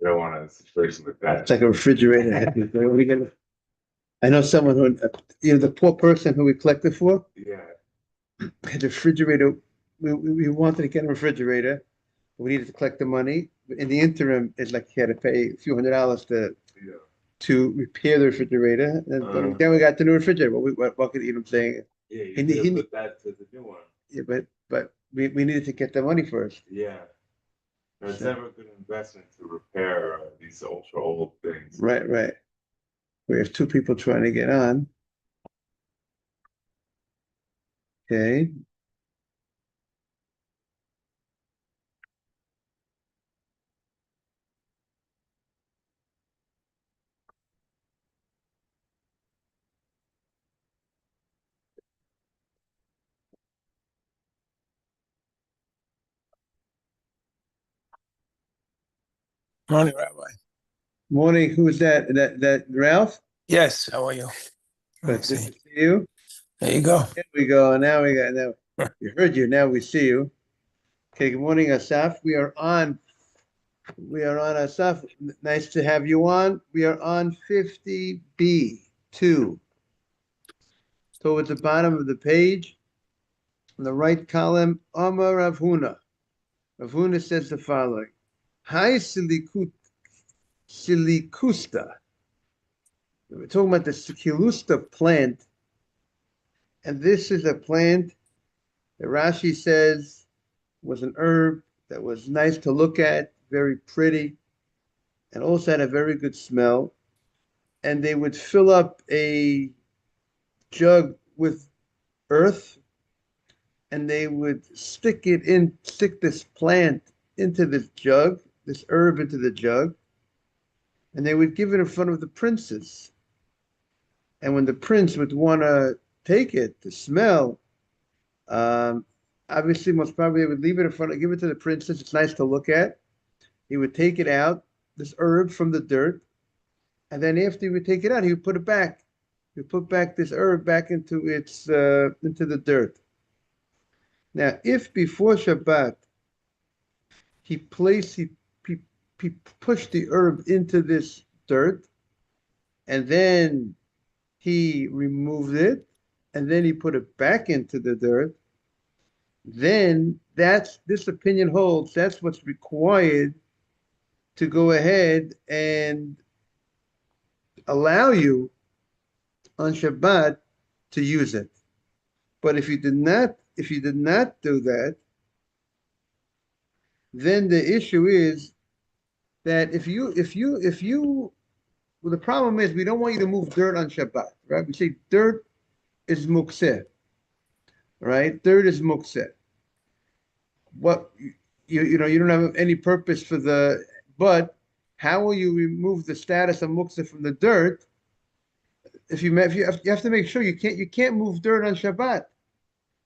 You don't want a situation like It's that. like a refrigerator. I know someone who, the poor person who we collected for Yeah, had a refrigerator. We wanted to get a refrigerator. We needed to collect the money. In the interim, it's like he had to pay a few $100s yeah. to repair the refrigerator. And Uh, then we got the new refrigerator. What could you know what I'm saying? yeah, you He, could have he, put that to the new one. yeah, but we needed to get the money first. Yeah, it's So, never a good investment to repair these ultra old things. right, right. We have two people trying to get on. Okay. Morning, Rabbi. Morning. Who's that? That Ralph? Yes, how are you? Let me Good see. to see you. There you go. Here we go. Now we heard you. Now we see you. Okay. Good morning, Asaf. We are on. We are on Asaf. Nice to have you on. We are on 50B2. Towards the bottom of the page, in the right column, Amar Rav Huna. Rav Huna says the following: Hi Silicusta. We're talking about the Silicusta plant, and this is a plant that Rashi says was an herb that was nice to look at, very pretty, and also had a very good smell. And they would fill up a jug with earth, and they would stick this plant into this jug, this herb into the jug, and they would give it in front of the princes. And when the prince would want to take it to smell, um, obviously, most probably, they would leave it in front, give it to the princess. It's nice to look at. He would take it out, this herb from the dirt, and then after he would take it out, he would put it back. He would put back this herb back into the dirt. Now, if before Shabbat he placed he, he pushed the herb into this dirt, and then he removed it, and then he put it back into the dirt, then that's this opinion holds that's what's required to go ahead and allow you on Shabbat to use it. But if you did not do that, then the issue is that well, the problem is we don't want you to move dirt on Shabbat, right? We say dirt is mukseh, right? Dirt is mukseh. What you don't have any purpose for but how will you remove the status of mukseh from the dirt you have to make sure you can't move dirt on Shabbat.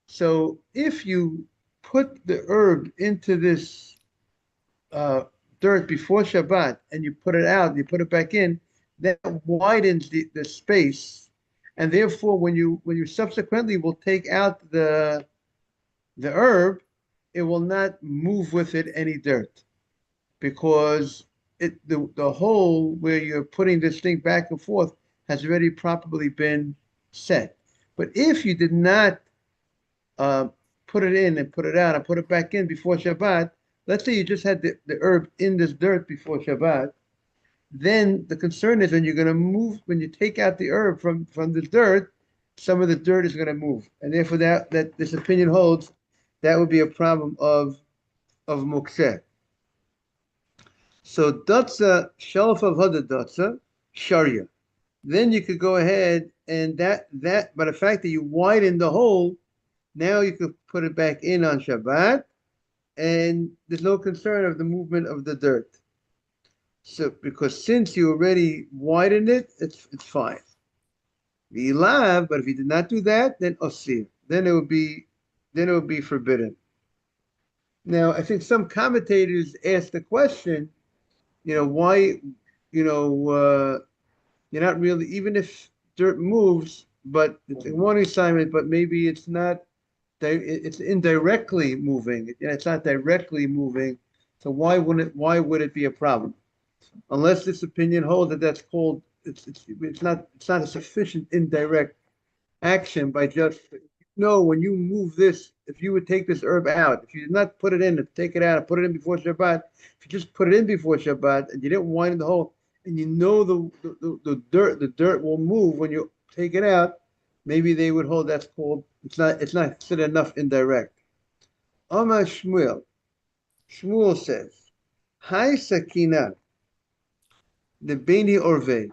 So if you put the herb into this uh, dirt before Shabbat and you put it out, you put it back in, that widens the space, and therefore when you subsequently will take out the herb, it will not move with it any dirt because the hole where you're putting this thing back and forth has already properly been set. But if you did not uh, put it in and put it out and put it back in before Shabbat, let's say you just had the herb in this dirt before Shabbat, then the concern is when you take out the herb from the dirt, some of the dirt is going to move. And therefore that this opinion holds that would be a problem of mukseh. So dotza shelf of hada dotza sharia. Then you could go ahead and by the fact that you widen the hole, now you could put it back in on Shabbat, and there's no concern of the movement of the dirt. So because since you already widened it, it's fine. Vilav, but if you did not do that, then osir. Then it would be forbidden. Now I think some commentators asked the question, why, you know, you're not really, even if dirt moves, but it's a warning assignment, but maybe it's not, it's indirectly moving. It's not directly moving. So why would it be a problem? unless this opinion holds that that's called, it's not a sufficient indirect action by just, when you move this, if you would take this herb out, if you did not put it in and take it out and put it in before Shabbat, if you just put it in before Shabbat and you didn't wind the hole, and the dirt will move when you take it out, maybe they would hold that's called, it's not considered enough indirect. Amar Shmuel says, Hai Sakina, the Beni Orve.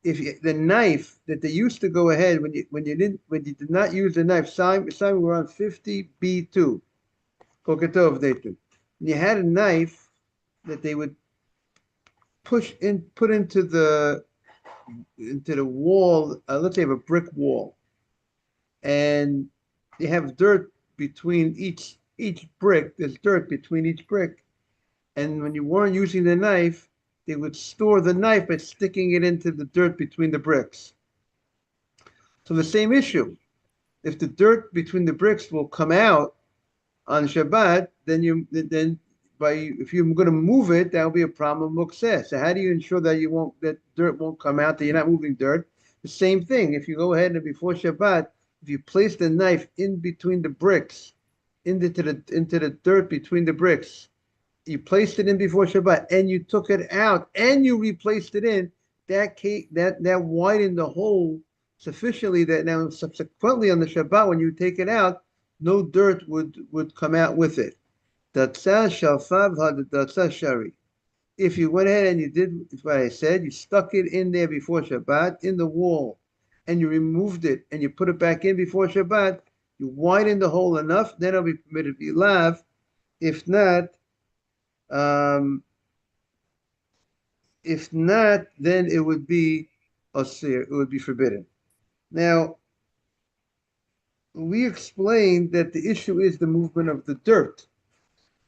The knife that they used to go ahead when you did not use the knife, Simon, we're on 50B2. Koketov Nathan. You had a knife that they would put into the wall. Let's say you have a brick wall, and you have dirt between each brick. There's dirt between each brick, and when you weren't using the knife, they would store the knife by sticking it into the dirt between the bricks. So the same issue. If the dirt between the bricks will come out on Shabbat, then if you're going to move it, that will be a problem of mukseh. So how do you ensure that dirt won't come out, that you're not moving dirt? The same thing. If you go ahead and before Shabbat, if you place the knife in between the bricks, into the dirt between the bricks, you placed it in before Shabbat, and you took it out, and you replaced it in, that widened the hole sufficiently that now subsequently on the Shabbat, when you take it out, no dirt would come out with it. If you went ahead and you did what I said, you stuck it in there before Shabbat, in the wall, and you removed it, and you put it back in before Shabbat, you widen the hole enough, then it'll be permitted to be lav. If not, then it would be asir. It would be forbidden. Now, we explained that the issue is the movement of the dirt.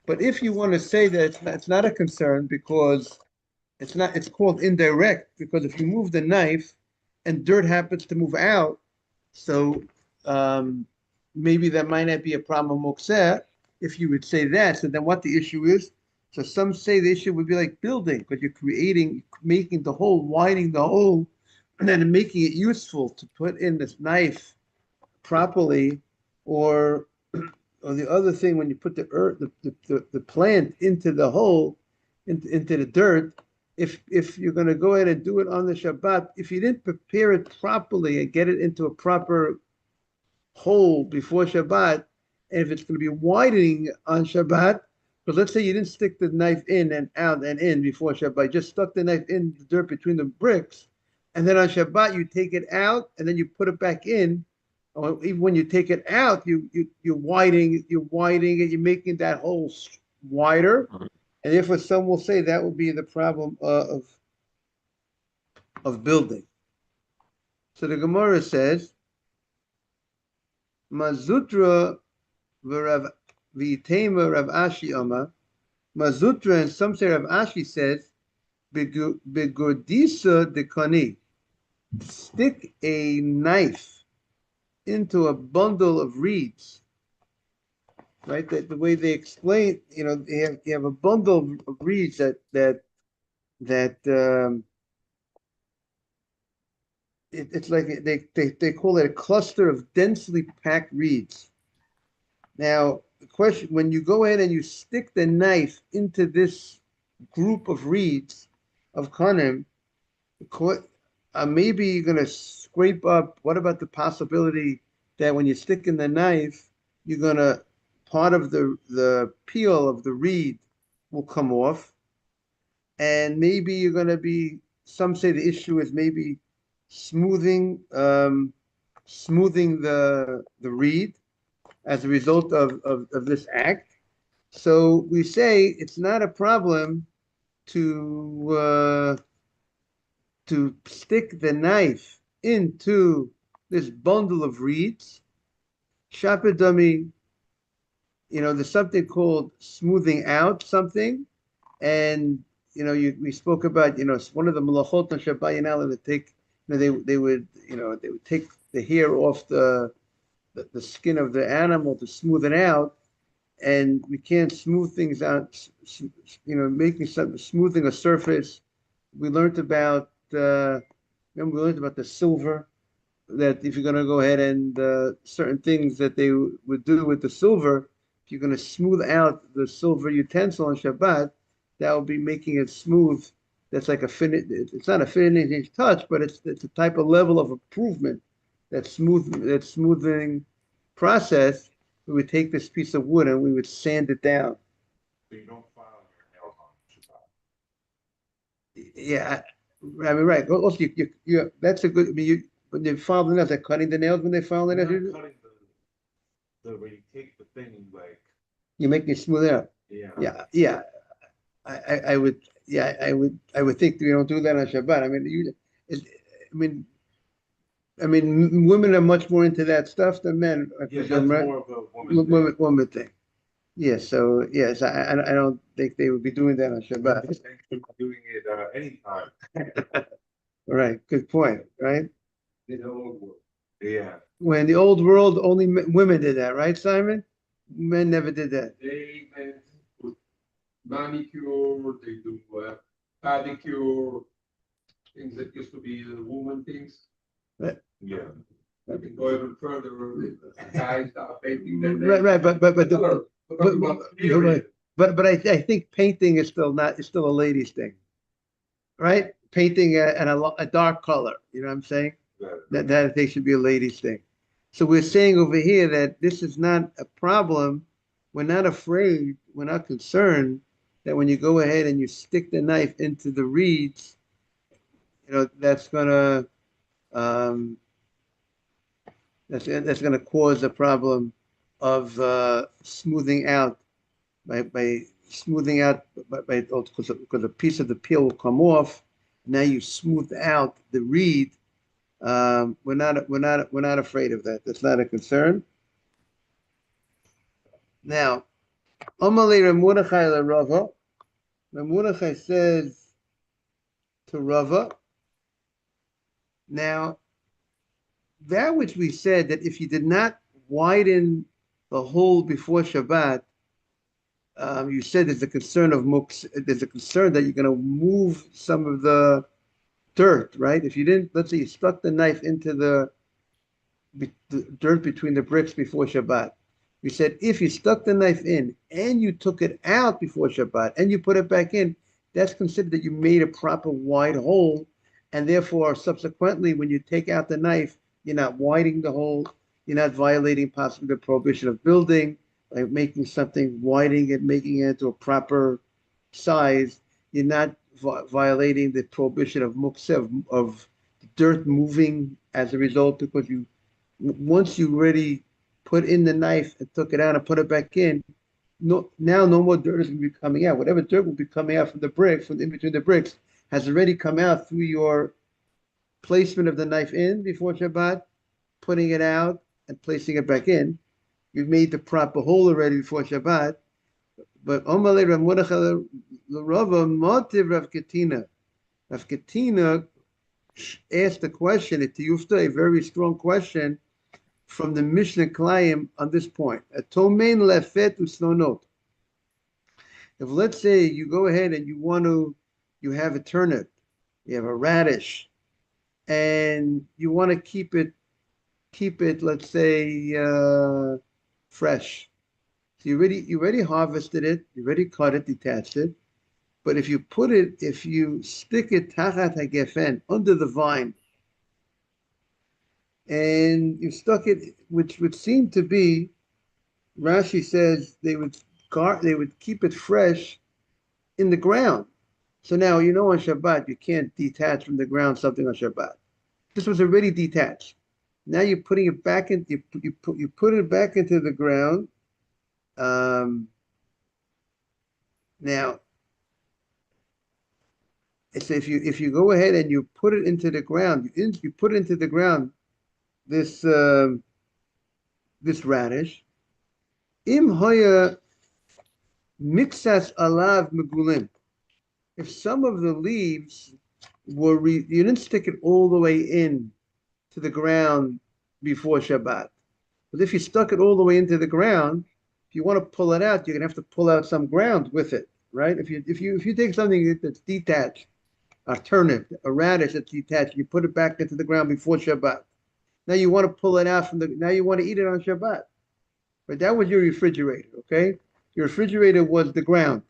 But if you want to say that it's not a concern because it's called indirect, because if you move the knife and dirt happens to move out, so maybe that might not be a problem mukseh, if you would say that. So then what the issue is? So some say the issue would be like building, because you're making the hole, widening the hole, and then making it useful to put in this knife properly, or the other thing, when you put the earth, the plant into the hole, into the dirt, if you're going to go ahead and do it on the Shabbat, if you didn't prepare it properly and get it into a proper hole before Shabbat, and if it's going to be widening on Shabbat, but let's say you didn't stick the knife in and out and in before Shabbat, just stuck the knife in the dirt between the bricks, and then on Shabbat you take it out and then you put it back in. Or even when you take it out, you're widening it, you're making that hole wider, and therefore some will say that will be the problem of building. So the Gemara says, Mazutra v'itema Rav Ashi Oma. Mazutra, and some say Rav Ashi says, begordisa dekani, stick a knife into a bundle of reeds, right? That the way they explain, you have a bundle of reeds that it's like they call it a cluster of densely packed reeds. Now, the question, when you go ahead and you stick the knife into this group of reeds of kanim, maybe you're going to scrape up. What about the possibility that when you stick in the knife, you're going to, part of the peel of the reed will come off, and maybe you're going to be, some say the issue is maybe smoothing the reed as a result of this act. So we say it's not a problem to stick the knife into this bundle of reeds. Shapidami, there's something called smoothing out something, and we spoke about one of the malachot on Shabbat, you're not allowed to take, they would take the hair off the skin of the animal to smooth it out, and we can't smooth things out, smoothing a surface we learned about remember we learned about the silver, that if you're going to go ahead and certain things that they would do with the silver, if you're going to smooth out the silver utensil on Shabbat, that will be making it smooth. That's like it's not a finishing touch, but it's a type of level of improvement, that smoothing process. We would take this piece of wood and we would sand it down. So you don't file your nails on Shabbat. Yeah, I mean, right. Also, that's a good. I mean, when they file the nails, they're cutting the nails when they file the You're nails. not cutting where you take the thing and like, You make it smooth out. yeah. Yeah. I would. Yeah, I would think you don't do that on Shabbat. I mean, it, I mean, women are much more into that stuff than men. I Yeah, that's presume, right? more of a woman thing. Woman thing. Yes. So yes, I don't think they would be doing that on Shabbat. They should be doing it anytime. Right. Good point. Right. In the old world. Yeah. When in the old world, only women did that, right, Simon? Men never did that. They put manicure, they do pedicure, things that used to be woman things. Yeah. I can go even further, guys that are painting their Right, but period. I think painting is still a ladies' thing, right? Painting a dark color, you know what I'm saying? That I think should be a ladies' thing. So we're saying over here that this is not a problem. We're not afraid. We're not concerned that when you go ahead and you stick the knife into the reeds, that's gonna that's gonna cause a problem of smoothing out by smoothing out because a piece of the peel will come off. Now you smooth out the reed. We're not afraid of that. That's not a concern. Now, Amalei Ramudachai LaRava. Ramudachai says to Rava. Now, that which we said that if you did not widen the hole before Shabbat, you said there's a concern of muks. There's a concern that you're going to move some of the dirt, right? If you didn't, let's say you stuck the knife into the dirt between the bricks before Shabbat. You said if you stuck the knife in and you took it out before Shabbat and you put it back in, that's considered that you made a proper wide hole, and therefore subsequently when you take out the knife, you're not widening the hole, you're not violating possibly the prohibition of building, like making something, widening it, making it into a proper size. You're not violating the prohibition of muksev, of dirt moving as a result, because once you already put in the knife and took it out and put it back in, no more dirt is going to be coming out. Whatever dirt will be coming out from the brick, from in between the bricks, has already come out through your placement of the knife in before Shabbat, putting it out and placing it back in. You've made the proper hole already before Shabbat. But Omalei Rav Mordechai Rava Motiv Rav Katina. Rav Katina asked a question, a very strong question from the Mishnah Klayim on this point. Atomein lefet usnonot. If let's say you go ahead and you have a turnip, you have a radish, and you want to keep it, let's say, fresh. So you already harvested it, you already cut it, detached it. But if you stick it tachat hagefen, under the vine, and you stuck it, which would seem to be, Rashi says they would keep it fresh in the ground. So now on Shabbat you can't detach from the ground something on Shabbat. This was already detached. Now you're putting it back in. You put it back into the ground. Now, so if you go ahead and you put it into the ground, you put it into the ground, this radish, im hoya mixas alav megulim. If some of the leaves you didn't stick it all the way in to the ground before Shabbat, but if you stuck it all the way into the ground, if you want to pull it out, you're gonna have to pull out some ground with it, right? If you take something that's detached a turnip, a radish that's detached. You put it back into the ground before Shabbat. Now you want to pull it out now you want to eat it on Shabbat. But that was your refrigerator, okay? Your refrigerator was the ground.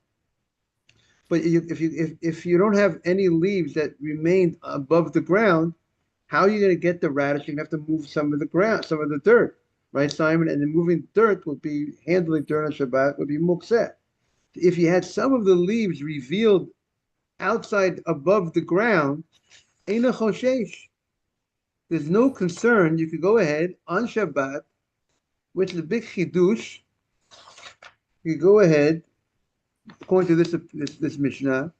But if you don't have any leaves that remained above the ground, how are you going to get the radish? You have to move some of the ground, some of the dirt, right, Simon? And then moving dirt would be handling dirt on Shabbat would be mukseh. If you had some of the leaves revealed outside above the ground, eina choshesh. There's no concern. You could go ahead on Shabbat, which is the big chidush. You could go ahead, according to this Mishnah,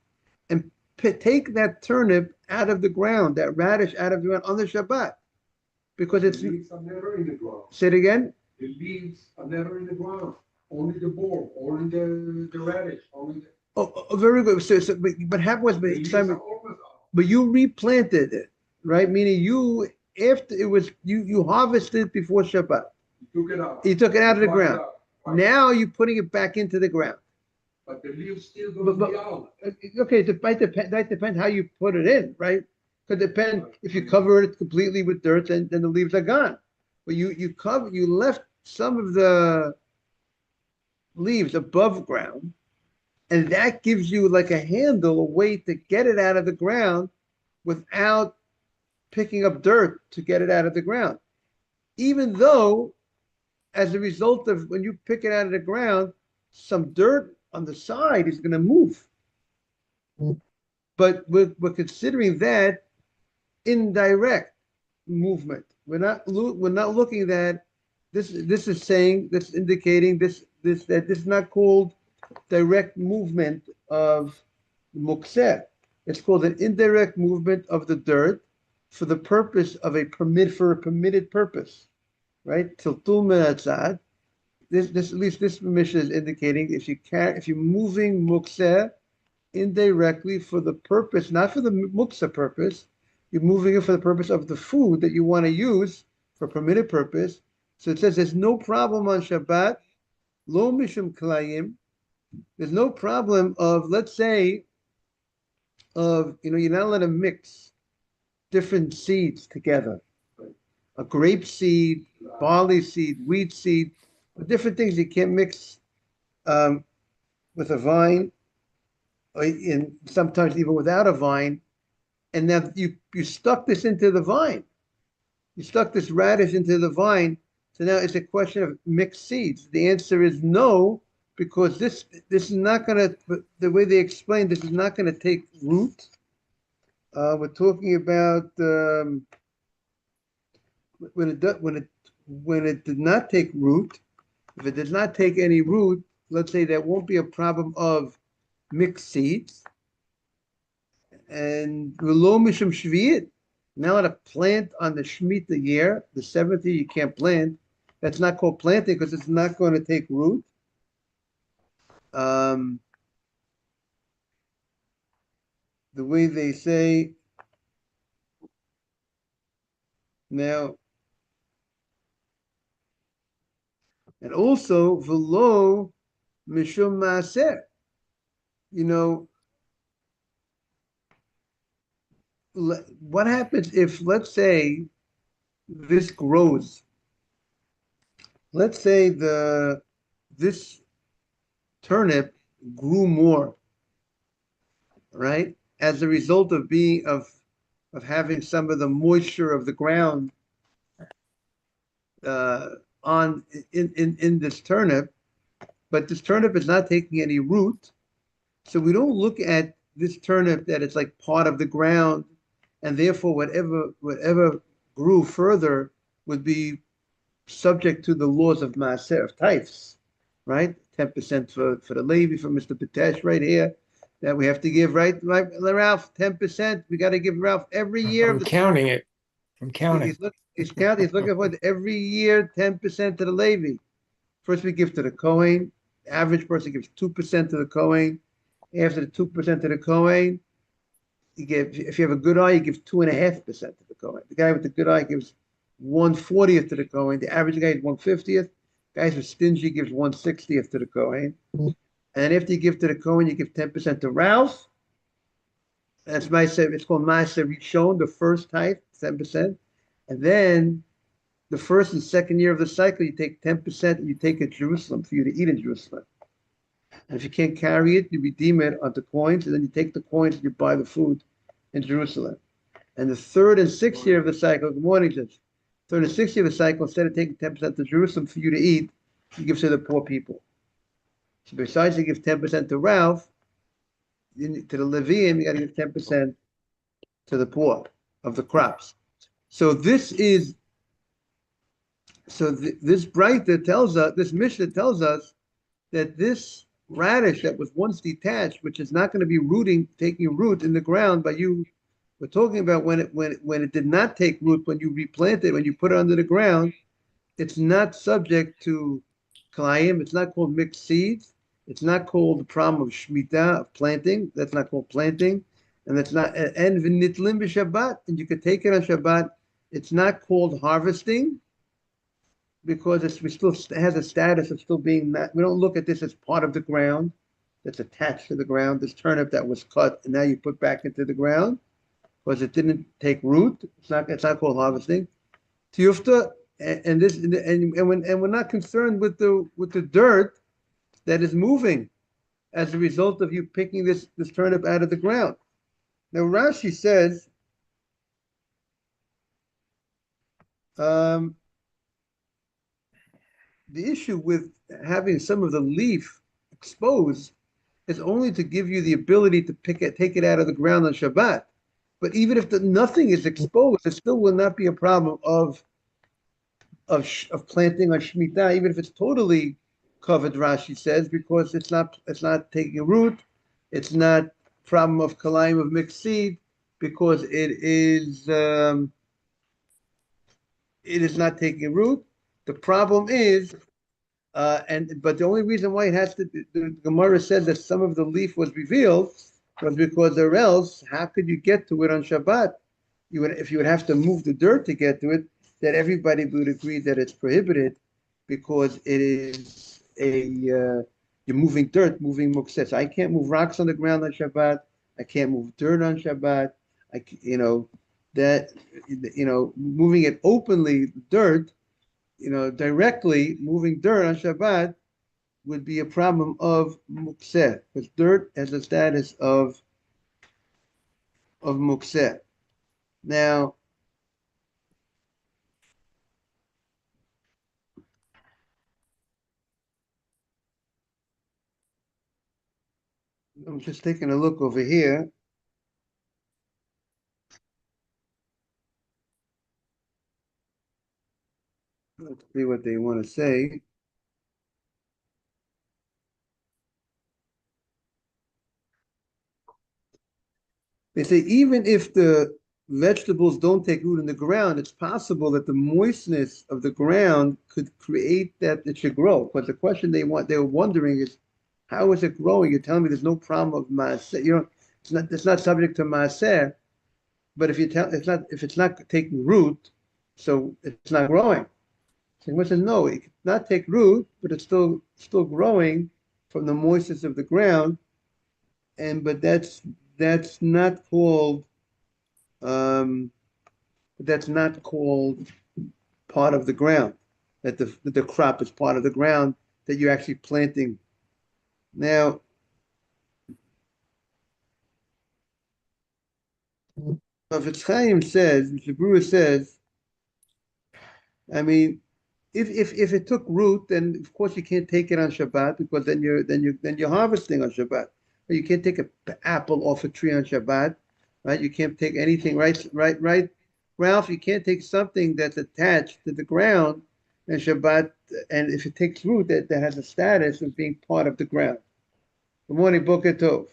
and take that turnip out of the ground, that radish out of the ground on the Shabbat, because it's. The leaves are never in the ground. Say it again. The leaves are never in the ground. Only the bulb, only the radish, only the. Oh, very good. But happens, The leaves Simon, are always out. but you replanted it, right? Meaning after it was you harvested it before Shabbat. You took it out. You took it out of the Plucked ground. out. Right. Now you're putting it back into the ground. But the leaves still gonna be out. Okay, that depends how you put it in, right? Could depend if you cover it completely with dirt, then the leaves are gone. But you left some of the leaves above ground, and that gives you like a handle, a way to get it out of the ground without picking up dirt to get it out of the ground. Even though, as a result of when you pick it out of the ground, some dirt on the side is going to move. But we're considering that indirect movement. We're not looking at that. This is saying, this indicating that this is not called direct movement of mukseh. It's called an indirect movement of the dirt for the purpose of a permitted purpose, right? Tiltul me'atzad. This at least this Mishnah is indicating if you're moving mukseh indirectly for the purpose, not for the mukseh purpose, you're moving it for the purpose of the food that you want to use for permitted purpose. So it says there's no problem on Shabbat, lo mishum klayim. There's no problem of, let's say, you're not allowed to mix different seeds together. A grape seed, barley seed, wheat seed, different things you can't mix with a vine, and sometimes even without a vine. And now you stuck this into the vine. You stuck this radish into the vine. So now it's a question of mixed seeds. The answer is no, because this is not going to, the way they explain, this is not going to take root. We're talking about when it did not take root. If it does not take any root, let's say there won't be a problem of mixed seeds. And v'lo mishum shvi'it, now to plant on the Shemitah year, the 7th year, you can't plant. That's not called planting because it's not going to take root. The way they say now, and also v'lo mishum maaser, what happens if, let's say, this grows? Let's say this turnip grew more, right? As a result of having some of the moisture of the ground in this turnip, but this turnip is not taking any root, so we don't look at this turnip that it's like part of the ground, and therefore whatever grew further would be subject to the laws of maaser, of tithes, right? 10% for the Levi, for Mr. Patesh right here, that we have to give, right, Ralph? 10%. We got to give Ralph every year. I'm counting it. I'm counting. He's looking for every year 10% to the Levi. First we give to the Kohen. The average person gives 2% to the Kohen. After the 2% to the Kohen, if you have a good eye, you give 2.5% to the Kohen. The guy with the good eye gives 1/40th to the Kohen. The average guy is 1/50th. Guys who are stingy gives 1/60th to the Kohen. And after you give to the Kohen, you give 10% to Ralph. That's Maaser. It's called Maaser Rishon, the first type, 10%. And then the first and second year of the cycle, you take 10% and you take it to Jerusalem for you to eat in Jerusalem. And if you can't carry it, you redeem it onto coins, and then you take the coins and you buy the food in Jerusalem. And the third and sixth year of the cycle, good morning, Judge. Third and sixth year of the cycle, instead of taking 10% to Jerusalem for you to eat, you give to the poor people. So besides you give 10% to Ralph, to the Levium, you got to give 10% to the poor of the crops. So this Braita tells us, this Mishnah tells us that this radish that was once detached, which is not going to be taking root in the ground by you, we're talking about when it did not take root, when you replant it, when you put it under the ground, it's not subject to kalayim. It's not called mixed seeds. It's not called the problem of shmita, of planting. That's not called planting. And that's not, and v'nitlim b'Shabbat, and you could take it on Shabbat. It's not called harvesting because it has a status of still being not, we don't look at this as part of the ground that's attached to the ground, this turnip that was cut and now you put back into the ground because it didn't take root. It's not called harvesting. Tiyufta, and we're not concerned with the dirt that is moving as a result of you picking this turnip out of the ground. Now Rashi says, the issue with having some of the leaf exposed is only to give you the ability to take it out of the ground on Shabbat. But even if nothing is exposed, it still will not be a problem of planting on Shemitah, even if it's totally covered, Rashi says, because it's not taking root, it's not problem of kalayim of mixed seed, because it is not taking root. The problem is, but the only reason why it has to, the Gemara said that some of the leaf was revealed was because, or else, how could you get to it on Shabbat? If you would have to move the dirt to get to it, that everybody would agree that it's prohibited because it is you're moving dirt, moving mukseh. So I can't move rocks on the ground on Shabbat. I can't move dirt on Shabbat. Moving it openly, dirt, directly moving dirt on Shabbat would be a problem of mukseh, because dirt has a status of mukseh. Now, I'm just taking a look over here. Let's see what they want to say. They say even if the vegetables don't take root in the ground, it's possible that the moistness of the ground could create that it should grow. But the question they were wondering is, how is it growing? You're telling me there's no problem of maaser. It's not subject to maaser. But if it's not taking root, so it's not growing. So he said, no, it could not take root, but it's still growing from the moistness of the ground. But that's not called part of the ground. That the crop is part of the ground that you're actually planting. Now, Chafetz Chaim says, the Brewer says, I mean, if it took root, then of course you can't take it on Shabbat because then you're harvesting on Shabbat. Or you can't take an apple off a tree on Shabbat, right? You can't take anything, right, Ralph. You can't take something that's attached to the ground on Shabbat, and if it takes root, that has a status of being part of the ground. Good morning, Boker Tov.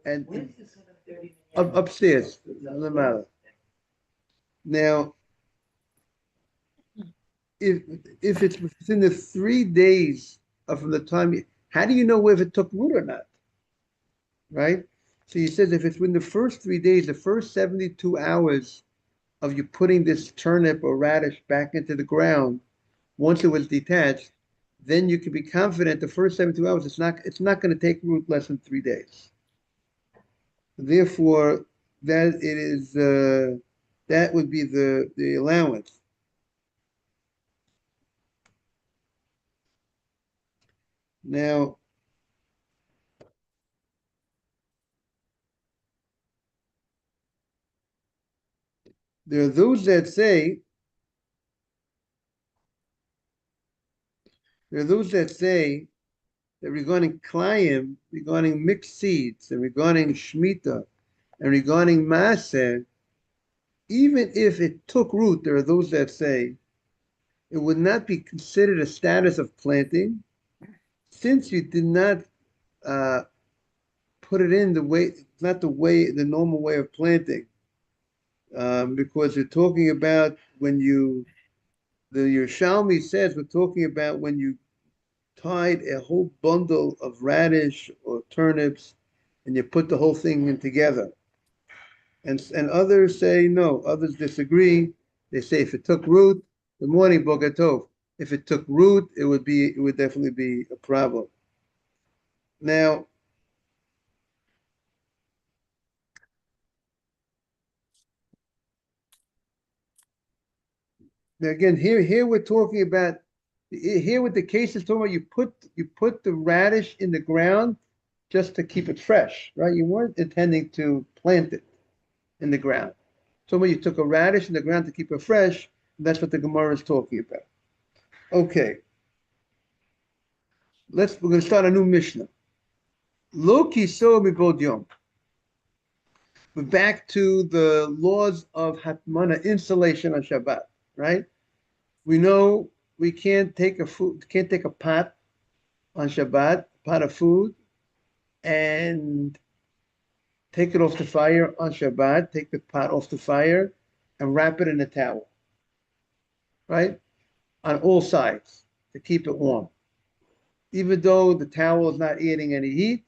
And upstairs, doesn't matter. Now, if it's within the 3 days from the time, how do you know if it took root or not? Right? So he says if it's within the first 3 days, the first 72 hours of you putting this turnip or radish back into the ground, once it was detached, then you can be confident the first 72 hours it's not going to take root less than 3 days. Therefore, that it is that would be the allowance. Now, there are those that say that regarding klayim, regarding mixed seeds, and regarding shmita, and regarding maser, even if it took root, there are those that say it would not be considered a status of planting, since you did not put it in the way, not the normal way of planting, because you're talking about when the Yerushalmi says we're talking about when you tied a whole bundle of radish or turnips and you put the whole thing in together. And others say no, others disagree. They say if it took root, good morning, Boker Tov. If it took root, it would definitely be a problem. Now, again, here we're talking about here with the case is talking about you put the radish in the ground just to keep it fresh, right? You weren't intending to plant it in the ground. So you took a radish in the ground to keep it fresh, and that's what the Gemara is talking about. Okay. We're going to start a new Mishnah. Lo kiso mibod yom. We're back to the laws of hatmana, insulation on Shabbat, right? We know we can't take a pot on Shabbat, pot of food, and take it off the fire on Shabbat, take the pot off the fire, and wrap it in a towel, right? On all sides to keep it warm. Even though the towel is not adding any heat,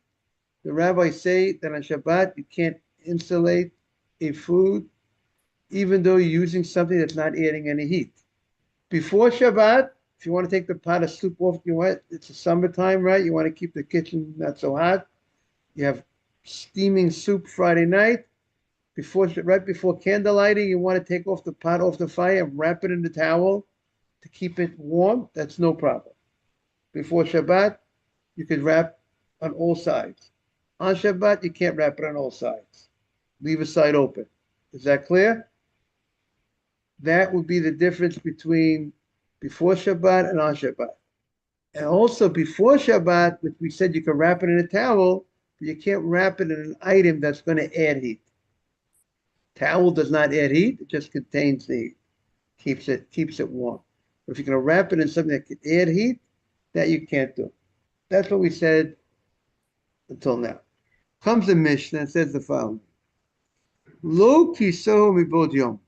the rabbis say that on Shabbat you can't insulate a food, even though you're using something that's not adding any heat. Before Shabbat, if you want to take the pot of soup off, it's the summertime, right? You want to keep the kitchen not so hot. You have steaming soup Friday night. Right before candle lighting, you want to take off the pot off the fire and wrap it in the towel to keep it warm. That's no problem. Before Shabbat, you could wrap on all sides. On Shabbat, you can't wrap it on all sides. Leave a side open. Is that clear? That would be the difference between before Shabbat and on Shabbat. And also before Shabbat, which we said you can wrap it in a towel, but you can't wrap it in an item that's going to add heat. Towel does not add heat, it just contains the heat, keeps it warm. But if you're going to wrap it in something that can add heat, that you can't do. That's what we said until now. Comes the Mishnah and says the following. Lo kiso mibod yom.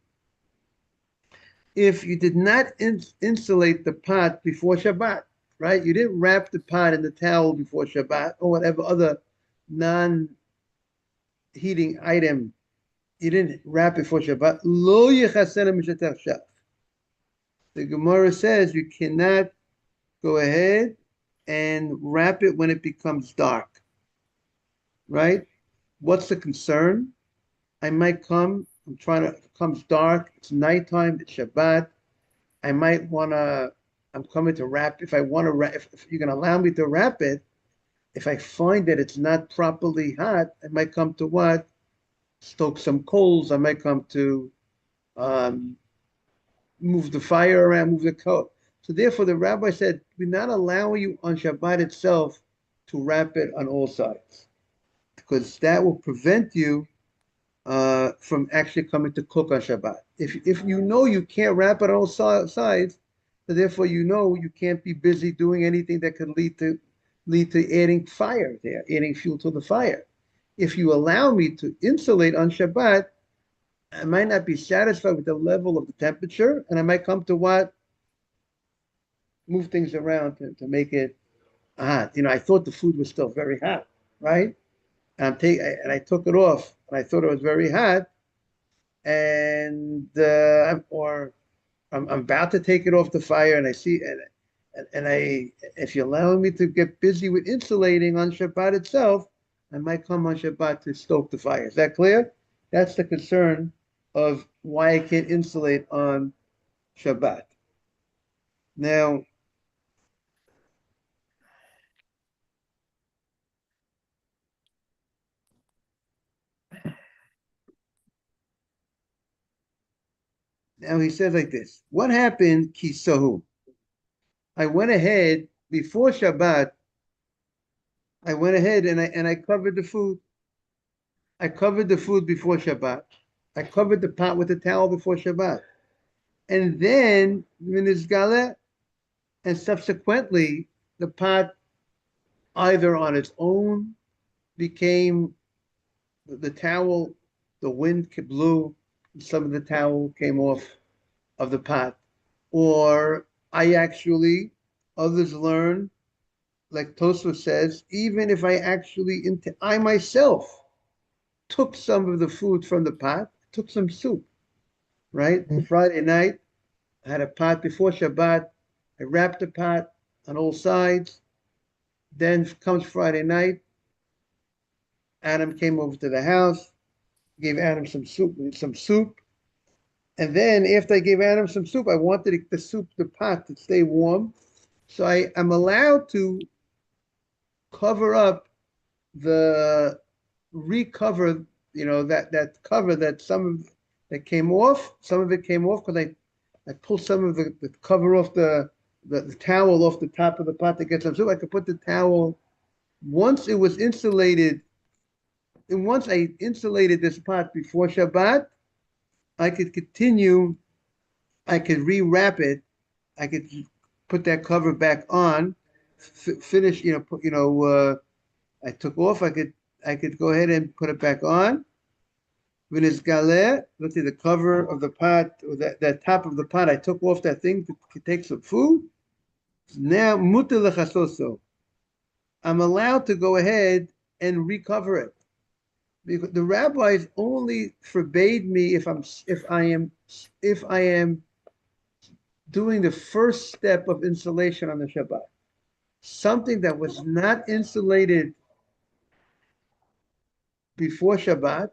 If you did not insulate the pot before Shabbat, right? You didn't wrap the pot in the towel before Shabbat or whatever other non-heating item. You didn't wrap before Shabbat. Lo yechasena mishatach shaf. The Gemara says you cannot go ahead and wrap it when it becomes dark, right? What's the concern? I might come, it becomes dark, it's nighttime, it's Shabbat. I'm coming to wrap, if you're going to allow me to wrap it, if I find that it's not properly hot, I might come to what? Stoke some coals, I might come to move the fire around, move the coat. So therefore, the rabbi said, we're not allowing you on Shabbat itself to wrap it on all sides, because that will prevent you from actually coming to cook on Shabbat. If you know you can't wrap it on all sides, so therefore you know you can't be busy doing anything that could lead to adding fire there, adding fuel to the fire. If you allow me to insulate on Shabbat, I might not be satisfied with the level of the temperature, and I might come to what? Move things around to make it hot. I thought the food was still very hot, right? And I took it off, and I thought it was very hot, and I'm about to take it off the fire, and I see, if you're allowing me to get busy with insulating on Shabbat itself, I might come on Shabbat to stoke the fire. Is that clear? That's the concern of why I can't insulate on Shabbat. Now, he says like this. What happened, Kisahu? I went ahead before Shabbat. I went ahead and I covered the food. I covered the food before Shabbat. I covered the pot with a towel before Shabbat. And then, Minizgale, and subsequently, the pot either on its own became the towel, the wind blew, some of the towel came off of the pot. Or I actually, others learn, like Tosfos says, even if I myself took some of the food from the pot, took some soup, right? Mm. Friday night, I had a pot before Shabbat. I wrapped the pot on all sides. Then comes Friday night. Adam came over to the house, gave Adam some soup. And then after I gave Adam some soup, I wanted the pot to stay warm. So I'm allowed to cover up recover, that cover that that came off. Some of it came off because I pulled some of the cover off the towel off the top of the pot to get some soup. I could put the towel once it was insulated. And once I insulated this pot before Shabbat, I could continue. I could rewrap it. I could put that cover back on. Finish. I took off. I could go ahead and put it back on. When it's galeh, let's see the cover of the pot, or that top of the pot, I took off that thing to take some food. Now, mutar lechasoso. I'm allowed to go ahead and recover it. Because the rabbis only forbade me if I am doing the first step of insulation on the Shabbat. Something that was not insulated before Shabbat,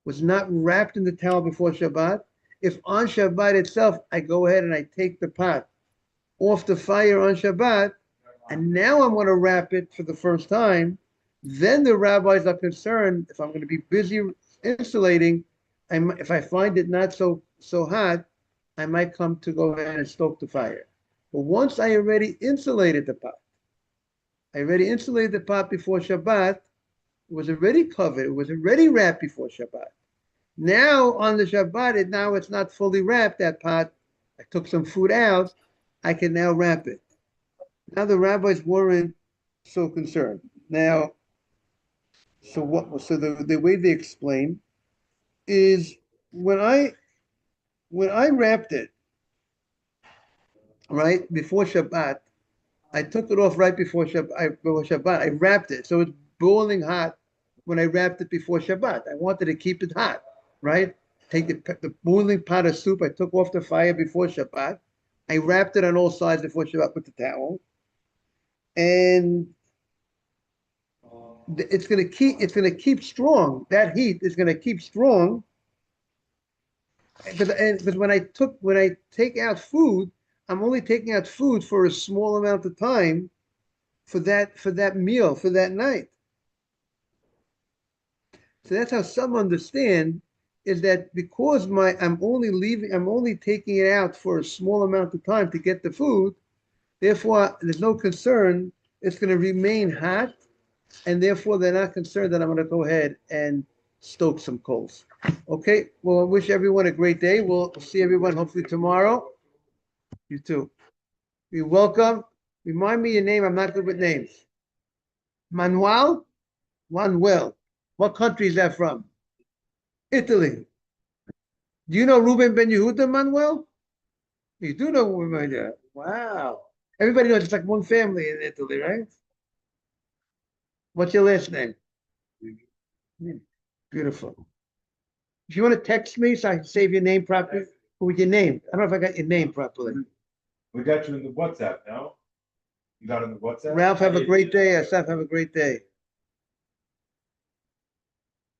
was not wrapped in the towel before Shabbat. If on Shabbat itself, I go ahead and I take the pot off the fire on Shabbat, and now I'm going to wrap it for the first time, then the rabbis are concerned if I'm going to be busy insulating, if I find it not so hot, I might come to go ahead and stoke the fire. But once I already insulated the pot before Shabbat, it was already covered, it was already wrapped before Shabbat. Now on the Shabbat, now it's not fully wrapped, that pot. I took some food out, I can now wrap it. Now the rabbis weren't so concerned. Now, so the way they explain is when I wrapped it, right, before Shabbat, I took it off right before Shabbat. I wrapped it. So it's boiling hot when I wrapped it before Shabbat. I wanted to keep it hot, right? Take the boiling pot of soup. I took off the fire before Shabbat. I wrapped it on all sides before Shabbat with the towel. And it's going to keep strong. That heat is going to keep strong. Because when I take out food, I'm only taking out food for a small amount of time for that meal, for that night. So that's how some understand, is that because I'm only taking it out for a small amount of time to get the food, therefore there's no concern, it's going to remain hot, and therefore they're not concerned that I'm going to go ahead and stoke some coals. Okay, well, I wish everyone a great day. We'll see everyone hopefully tomorrow. You too. You're welcome. Remind me your name. I'm not good with names. Manuel? Manuel. What country is that from? Italy. Do you know Reuven Ben Yehuda, Manuel? You do know Reuven Ben Yehuda. Wow. Everybody knows it's like one family in Italy, right? What's your last name? Beautiful. If you want to text me so I can save your name properly, with your name. I don't know if I got your name properly. We got you in the WhatsApp now. You got in the WhatsApp? Ralph, have a great day. Asaf, have a great day.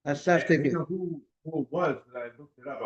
Asaf I taking, don't know who it was,